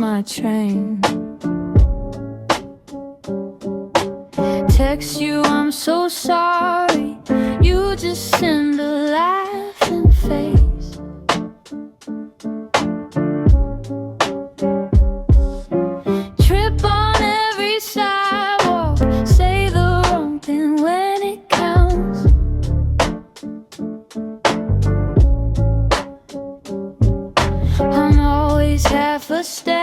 my train. Text you, I'm so sorry. You just send a laughing face. Trip on every sidewalk, say the wrong thing when it counts. I'm always half a step